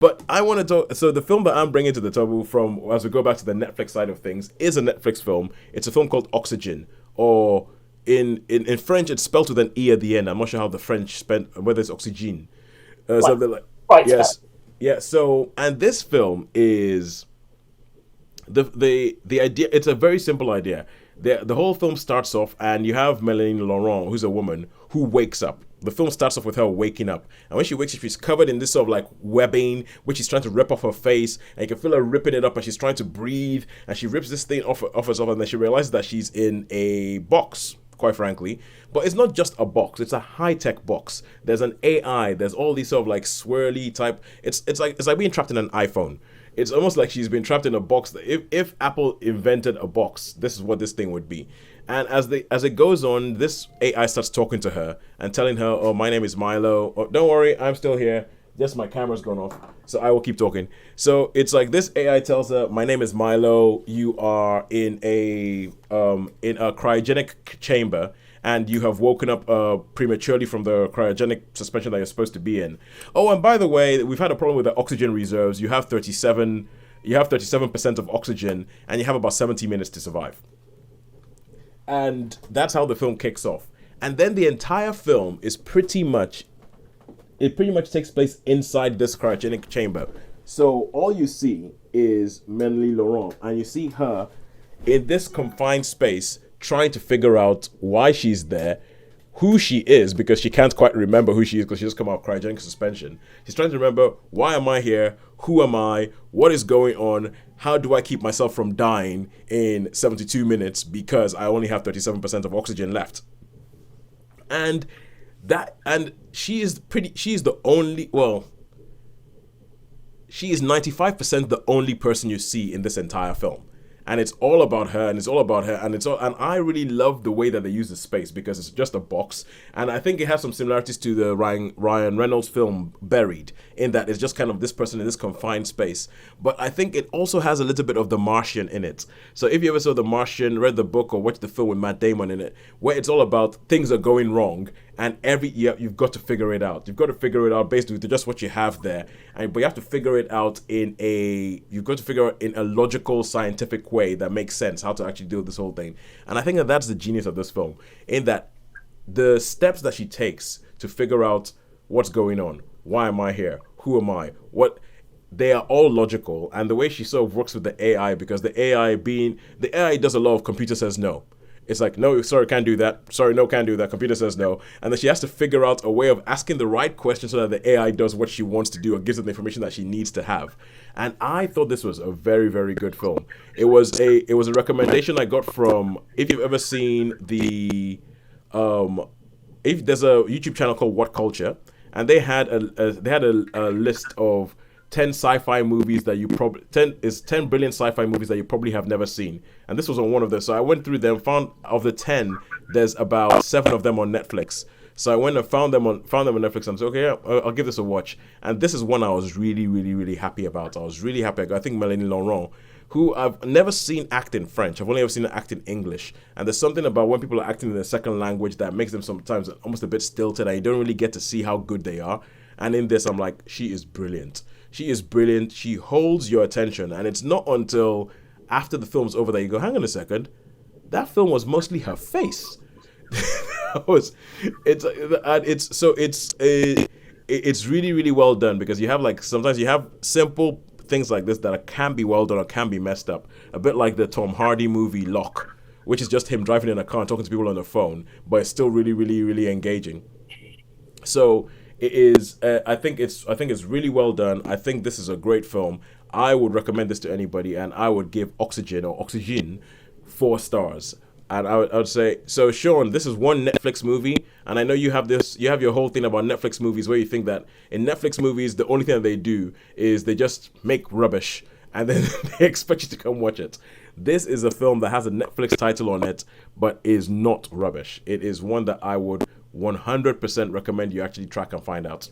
But I want to talk. So the film that I'm bringing to the table, from as we go back to the Netflix side of things, is a Netflix film. It's a film called Oxygen, or in French, it's spelled with an e at the end. I'm not sure how the French spent whether it's Oxygene, Quite, something like. quite spell. Yes, yeah. So and this film is the idea. It's a very simple idea. The whole film starts off, and you have Melanie Laurent, who's a woman who wakes up. The film starts off with her waking up, and when she wakes up, she's covered in this sort of like webbing, which she's trying to rip off her face, and you can feel her ripping it up, and she's trying to breathe, and she rips this thing off herself, and then she realizes that she's in a box, quite frankly. But it's not just a box; it's a high-tech box. There's an AI. There's all these sort of like swirly type. It's like being trapped in an iPhone. It's almost like she's been trapped in a box. If Apple invented a box, this is what this thing would be. And as it goes on, this AI starts talking to her and telling her, "Oh, my name is Milo. Oh, don't worry, I'm still here. Just my camera's gone off, so I will keep talking." So it's like this AI tells her, "My name is Milo. You are in a cryogenic chamber, and you have woken up prematurely from the cryogenic suspension that you're supposed to be in. Oh, and by the way, we've had a problem with the oxygen reserves. You have 37. You have 37% of oxygen, and you have about 70 minutes to survive." And that's how the film kicks off. And then the entire film is pretty much takes place inside this cryogenic chamber. So all you see is Melanie Laurent, and you see her in this confined space trying to figure out why she's there, who she is, because she can't quite remember who she is because she just come out of cryogenic suspension. She's trying to remember, why am I here? Who am I? What is going on? How do I keep myself from dying in 72 minutes because I only have 37% of oxygen left? And she is the only, well, she is 95% the only person you see in this entire film. And it's all about her, and it's all about her, and I really love the way that they use the space, because it's just a box, and I think it has some similarities to the Ryan Reynolds film Buried, in that it's just kind of this person in this confined space. But I think it also has a little bit of The Martian in it. So if you ever saw The Martian, read the book, or watched the film with Matt Damon in it, where it's all about things are going wrong, and every year you've got to figure it out. You've got to figure it out based on just what you have there, but you have to figure it out in a logical, scientific way that makes sense, how to actually do this whole thing. And I think that that's the genius of this film, in that the steps that she takes to figure out what's going on, why am I here, who am I, what, they are all logical, and the way she sort of works with the AI, because the AI does a lot of computer says no. It's like, no, sorry, can't do that. Sorry, no, can't do that. Computer says no. And then she has to figure out a way of asking the right question so that the AI does what she wants to do, or gives her the information that she needs to have. And I thought this was a very, very good film. It was a recommendation I got from, if you've ever seen if there's a YouTube channel called Whatculture, and they had a list of 10 sci-fi movies that you probably 10 brilliant sci-fi movies that you probably have never seen, and this was on one of them. So I went through them, found of the 10, there's about 7 of them on Netflix. So I went and found them on Netflix, and said, okay, yeah, I'll give this a watch. And this is one I was really, really, really happy about. I was really happy. I think Melanie Laurent, who I've never seen act in French. I've only ever seen her act in English. And there's something about when people are acting in a second language that makes them sometimes almost a bit stilted, and you don't really get to see how good they are. And in this, I'm like, she is brilliant. She is brilliant. She holds your attention. And it's not until after the film's over that you go, hang on a second, that film was mostly her face. It's really, really well done, because you have, like, sometimes you have simple things like this that can be well done or can be messed up. A bit like the Tom Hardy movie Lock, which is just him driving in a car and talking to people on the phone, but it's still really, really, really engaging. So it is. I think it's really well done. I think this is a great film. I would recommend this to anybody, and I would give Oxygene 4 stars. And I would say, so Sean, this is one Netflix movie, and I know you have your whole thing about Netflix movies, where you think that in Netflix movies the only thing that they do is they just make rubbish, and then they expect you to come watch it. This is a film that has a Netflix title on it, but is not rubbish. It is one that I would 100% recommend you actually track and find out.